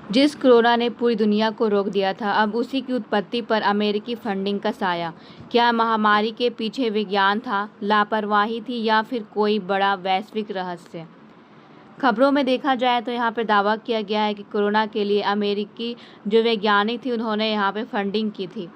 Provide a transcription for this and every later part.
जिस कोरोना ने पूरी दुनिया को रोक दिया था, अब उसी की उत्पत्ति पर अमेरिकी फंडिंग का साया। क्या महामारी के पीछे विज्ञान था, लापरवाही थी या फिर कोई बड़ा वैश्विक रहस्य? खबरों में देखा जाए तो यहाँ पे दावा किया गया है कि कोरोना के लिए अमेरिकी जो वैज्ञानिक थी उन्होंने यहाँ पे फंडिंग की थी।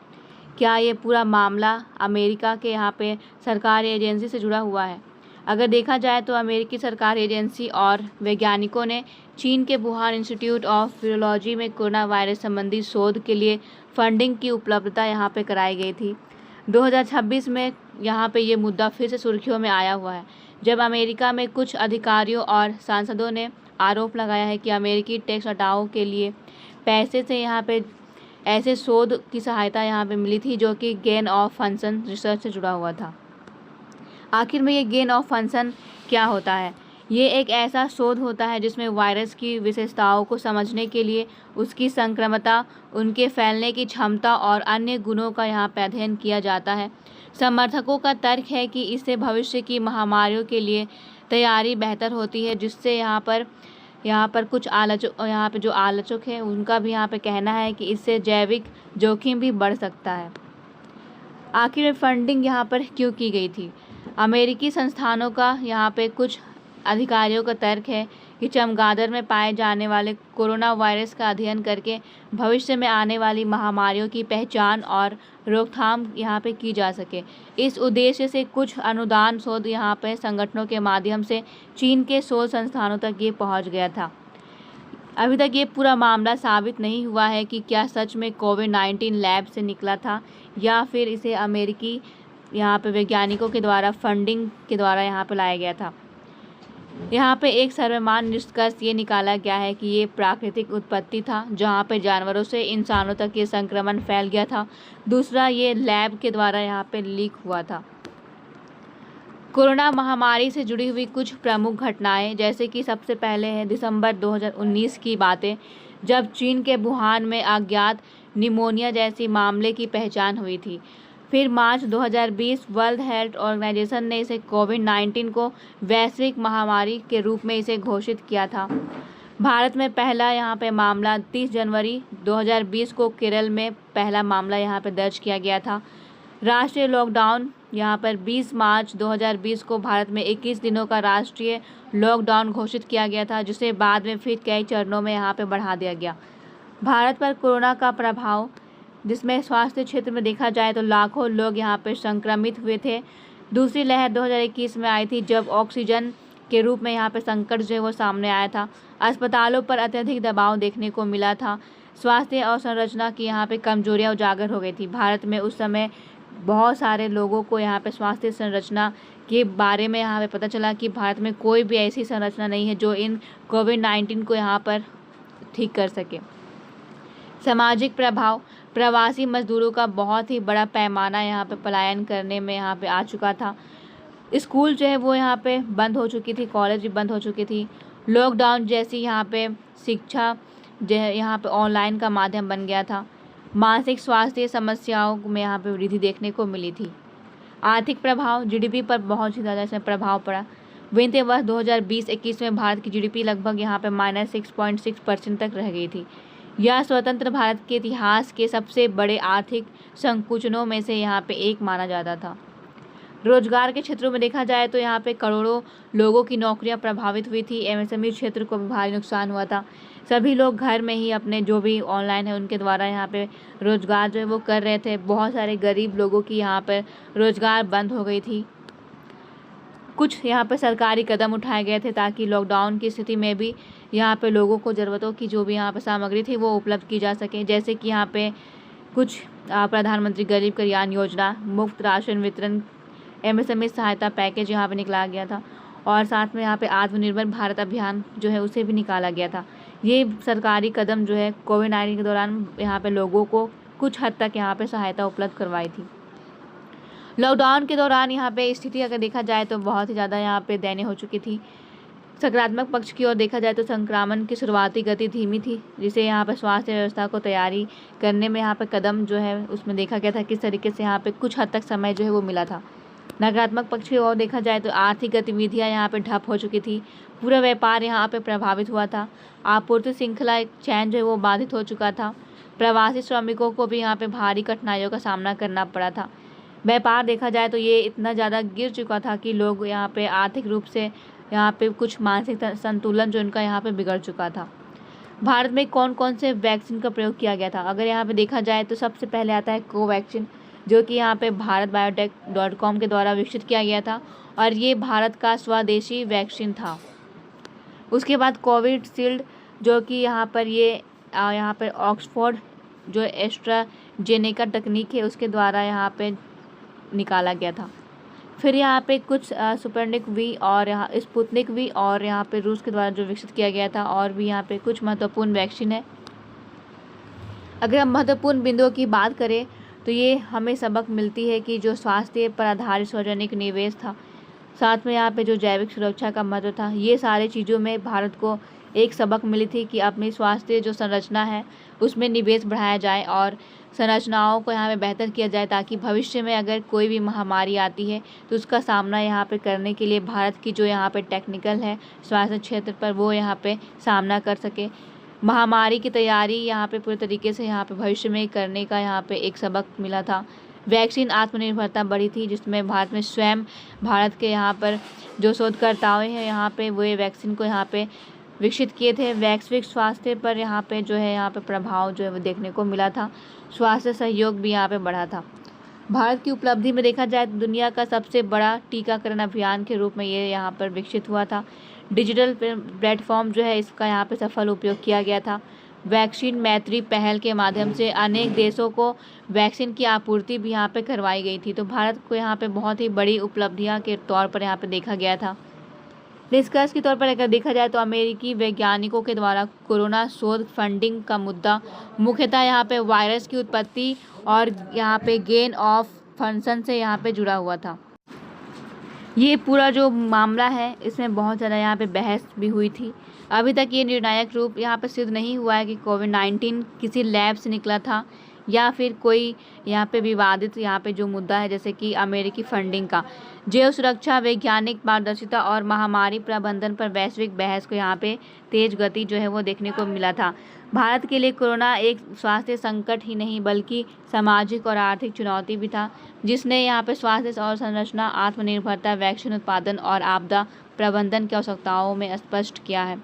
क्या ये पूरा मामला अमेरिका के यहाँ पे सरकारी एजेंसी से जुड़ा हुआ है? अगर देखा जाए तो अमेरिकी सरकारी एजेंसी और वैज्ञानिकों ने चीन के वुहान इंस्टीट्यूट ऑफ वायरोलॉजी में कोरोना वायरस संबंधी शोध के लिए फंडिंग की उपलब्धता यहाँ पे कराई गई थी। 2026 में यहाँ पे ये मुद्दा फिर से सुर्खियों में आया हुआ है, जब अमेरिका में कुछ अधिकारियों और सांसदों ने आरोप लगाया है कि अमेरिकी टैक्स हटाओ के लिए पैसे से यहाँ पे ऐसे शोध की सहायता यहाँ पे मिली थी जो कि गेन ऑफ फंक्शन रिसर्च से जुड़ा हुआ था। आखिर में ये गेन ऑफ फंक्शन क्या होता है? ये एक ऐसा शोध होता है जिसमें वायरस की विशेषताओं को समझने के लिए उसकी संक्रामकता, उनके फैलने की क्षमता और अन्य गुणों का यहाँ पर अध्ययन किया जाता है। समर्थकों का तर्क है कि इससे भविष्य की महामारियों के लिए तैयारी बेहतर होती है, जिससे यहाँ पर कुछ जो आलोचक हैं उनका भी यहाँ पे कहना है कि इससे जैविक जोखिम भी बढ़ सकता है। आखिर फंडिंग यहाँ पर क्यों की गई थी? अमेरिकी संस्थानों का यहाँ पे कुछ अधिकारियों का तर्क है कि चमगादड़ में पाए जाने वाले कोरोना वायरस का अध्ययन करके भविष्य में आने वाली महामारियों की पहचान और रोकथाम यहाँ पे की जा सके। इस उद्देश्य से कुछ अनुदान शोध यहाँ पे संगठनों के माध्यम से चीन के शोध संस्थानों तक ये पहुँच गया था। अभी तक ये पूरा मामला साबित नहीं हुआ है कि क्या सच में कोविड-19 लैब से निकला था या फिर इसे अमेरिकी यहाँ पे वैज्ञानिकों के द्वारा फंडिंग के द्वारा यहाँ पे लाया गया था। यहाँ पे एक सर्वमान्य निष्कर्ष ये निकाला गया है कि ये प्राकृतिक उत्पत्ति था, जहाँ पे जानवरों से इंसानों तक ये संक्रमण फैल गया था। दूसरा, ये लैब के द्वारा यहाँ पे लीक हुआ था। कोरोना महामारी से जुड़ी हुई कुछ प्रमुख घटनाएं, जैसे कि सबसे पहले है दिसंबर 2019 की बातें, जब चीन के वुहान में अज्ञात निमोनिया जैसी मामले की पहचान हुई थी। फिर मार्च 2020 वर्ल्ड हेल्थ ऑर्गेनाइजेशन ने इसे कोविड-19 को वैश्विक महामारी के रूप में इसे घोषित किया था। भारत में पहला यहाँ पे मामला 30 जनवरी 2020 को केरल में पहला मामला यहाँ पे दर्ज किया गया था। राष्ट्रीय लॉकडाउन यहाँ पर 20 मार्च 2020 को भारत में 21 दिनों का राष्ट्रीय लॉकडाउन घोषित किया गया था, जिसे बाद में फिर कई चरणों में यहाँ पे बढ़ा दिया गया। भारत पर कोरोना का प्रभाव, जिसमें स्वास्थ्य क्षेत्र में देखा जाए तो लाखों लोग यहाँ पे संक्रमित हुए थे। दूसरी लहर 2021 में आई थी, जब ऑक्सीजन के रूप में यहाँ पे संकट जो है वो सामने आया था। अस्पतालों पर अत्यधिक दबाव देखने को मिला था। स्वास्थ्य और संरचना की यहाँ पे कमजोरियाँ उजागर हो गई थी। भारत में उस समय बहुत सारे लोगों को यहाँ पे स्वास्थ्य संरचना के बारे में यहाँ पे पता चला कि भारत में कोई भी ऐसी संरचना नहीं है जो इन कोविड-19 को यहाँ पर ठीक कर सके। सामाजिक प्रभाव, प्रवासी मजदूरों का बहुत ही बड़ा पैमाना यहाँ पे पलायन करने में यहाँ पे आ चुका था। स्कूल जो है वो यहाँ पे बंद हो चुकी थी, कॉलेज भी बंद हो चुकी थी। लॉकडाउन जैसी यहाँ पे शिक्षा जो है यहाँ पे ऑनलाइन का माध्यम बन गया था। मानसिक स्वास्थ्य समस्याओं में यहाँ पे वृद्धि देखने को मिली थी। आर्थिक प्रभाव, जीडीपी पर बहुत ही ज़्यादा इसमें प्रभाव पड़ा। वित्तीय वर्ष 2020-21 में भारत की जीडीपी लगभग यहाँ पे -6.6% तक रह गई थी। यह स्वतंत्र भारत के इतिहास के सबसे बड़े आर्थिक संकुचनों में से यहाँ पे एक माना जाता था। रोजगार के क्षेत्रों में देखा जाए तो यहाँ पे करोड़ों लोगों की नौकरियां प्रभावित हुई थी। एमएसएमई क्षेत्र को भी भारी नुकसान हुआ था। सभी लोग घर में ही अपने जो भी ऑनलाइन है उनके द्वारा यहाँ पे रोजगार जो है वो कर रहे थे। बहुत सारे गरीब लोगों की यहाँ पर रोजगार बंद हो गई थी। कुछ यहाँ पे सरकारी कदम उठाए गए थे ताकि लॉकडाउन की स्थिति में भी यहाँ पे लोगों को ज़रूरतों की जो भी यहाँ पे सामग्री थी वो उपलब्ध की जा सके। जैसे कि यहाँ पे कुछ प्रधानमंत्री गरीब कल्याण योजना, मुफ्त राशन वितरण, एमएसएमई सहायता पैकेज यहाँ पे निकाला गया था और साथ में यहाँ पे आत्मनिर्भर भारत अभियान जो है उसे भी निकाला गया था। ये सरकारी कदम जो है कोविड-19 के दौरान यहाँ पे लोगों को कुछ हद तक यहाँ पे सहायता उपलब्ध करवाई थी। लॉकडाउन के दौरान यहाँ पे स्थिति अगर देखा जाए तो बहुत ही ज़्यादा यहाँ पे दयनीय हो चुकी थी। सकारात्मक पक्ष की ओर देखा जाए तो संक्रमण की शुरुआती गति धीमी थी, जिसे यहाँ पर स्वास्थ्य व्यवस्था को तैयारी करने में यहाँ पे कदम जो है उसमें देखा गया था किस तरीके से यहाँ पे कुछ हद तक समय जो है वो मिला था। नकारात्मक पक्ष की ओर देखा जाए तो आर्थिक गतिविधियां यहाँ पे ठप हो चुकी थी, पूरा व्यापार यहाँ पे प्रभावित हुआ था, आपूर्ति श्रृंखला चैन जो है वो बाधित हो चुका था, प्रवासी श्रमिकों को भी यहाँ पे भारी कठिनाइयों का सामना करना पड़ा था। व्यापार देखा जाए तो ये इतना ज़्यादा गिर चुका था कि लोग यहाँ पे आर्थिक रूप से यहाँ पे कुछ मानसिक संतुलन जो उनका यहाँ पे बिगड़ चुका था। भारत में कौन कौन से वैक्सीन का प्रयोग किया गया था, अगर यहाँ पे देखा जाए तो सबसे पहले आता है कोवैक्सीन, जो कि यहाँ पे भारतबायोटेक.com के द्वारा विकसित किया गया था और ये भारत का स्वदेशी वैक्सीन था। उसके बाद कोविशील्ड, जो कि यहाँ पर ऑक्सफोर्ड जो एस्ट्राजेनेका तकनीक है उसके द्वारा यहाँ पे निकाला गया था। फिर यहाँ पे कुछ स्पुतनिक वी और यहाँ स्पुतनिक वी और यहाँ पे रूस के द्वारा जो विकसित किया गया था, और भी यहाँ पे कुछ महत्वपूर्ण वैक्सीन है। अगर हम महत्वपूर्ण बिंदुओं की बात करें तो ये हमें सबक मिलती है कि जो स्वास्थ्य पर आधारित सार्वजनिक निवेश था, साथ में यहाँ पे जो जैविक सुरक्षा का महत्व था, ये सारी चीज़ों में भारत को एक सबक मिली थी कि अपनी स्वास्थ्य जो संरचना है उसमें निवेश बढ़ाया जाए और संरचनाओं को यहाँ पे बेहतर किया जाए, ताकि भविष्य में अगर कोई भी महामारी आती है तो उसका सामना यहाँ पे करने के लिए भारत की जो यहाँ पे टेक्निकल है स्वास्थ्य क्षेत्र पर वो यहाँ पे सामना कर सके। महामारी की तैयारी यहाँ पे पूरे तरीके से यहाँ पे भविष्य में करने का यहाँ पे एक सबक मिला था। वैक्सीन आत्मनिर्भरता बढ़ी थी, जिसमें भारत में स्वयं भारत के यहाँ पर जो शोधकर्ताओं हैं यहाँ पे वो ये वैक्सीन को यहाँ पे विकसित किए थे। वैश्विक स्वास्थ्य पर यहाँ पे जो है यहाँ पे प्रभाव जो है वो देखने को मिला था, स्वास्थ्य सहयोग भी यहाँ पे बढ़ा था। भारत की उपलब्धि में देखा जाए तो दुनिया का सबसे बड़ा टीकाकरण अभियान के रूप में ये यहाँ पर विकसित हुआ था। डिजिटल प्लेटफॉर्म जो है इसका यहाँ पे सफल उपयोग किया गया था। वैक्सीन मैत्री पहल के माध्यम से अनेक देशों को वैक्सीन की आपूर्ति भी यहाँ पे करवाई गई थी। तो भारत को यहाँ पे बहुत ही बड़ी उपलब्धियाँ के तौर पर यहाँ पे देखा गया था। निष्कर्ष के तौर पर अगर देखा जाए तो अमेरिकी वैज्ञानिकों के द्वारा कोरोना शोध फंडिंग का मुद्दा मुख्यतः यहाँ पे वायरस की उत्पत्ति और यहाँ पे गेन ऑफ फंक्शन से यहाँ पे जुड़ा हुआ था। ये पूरा जो मामला है इसमें बहुत ज़्यादा यहाँ पे बहस भी हुई थी। अभी तक ये निर्णायक रूप यहाँ पे सिद्ध नहीं हुआ है कि कोविड-19 किसी लैब से निकला था या फिर कोई यहाँ पे विवादित यहाँ पे जो मुद्दा है जैसे कि अमेरिकी फंडिंग का। जैव सुरक्षा, वैज्ञानिक पारदर्शिता और महामारी प्रबंधन पर वैश्विक बहस को यहाँ पे तेज गति जो है वो देखने को मिला था। भारत के लिए कोरोना एक स्वास्थ्य संकट ही नहीं बल्कि सामाजिक और आर्थिक चुनौती भी था, जिसने यहाँ पे स्वास्थ्य और संरचना, आत्मनिर्भरता, वैक्सीन उत्पादन और आपदा प्रबंधन की आवश्यकताओं में स्पष्ट किया है।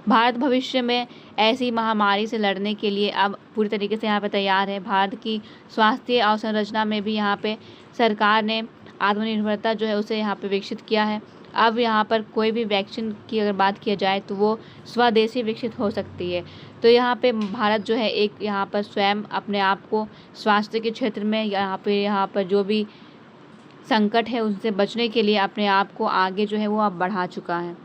भारत भविष्य में ऐसी महामारी से लड़ने के लिए अब पूरी तरीके से यहाँ पे तैयार है। भारत की स्वास्थ्य अवसंरचना में भी यहाँ पे सरकार ने आत्मनिर्भरता जो है उसे यहाँ पे विकसित किया है। अब यहाँ पर कोई भी वैक्सीन की अगर बात किया जाए तो वो स्वदेशी विकसित हो सकती है। तो यहाँ पे भारत जो है एक यहाँ पर स्वयं अपने आप को स्वास्थ्य के क्षेत्र में यहाँ पर जो भी संकट है उनसे बचने के लिए अपने आप को आगे जो है वो अब बढ़ा चुका है।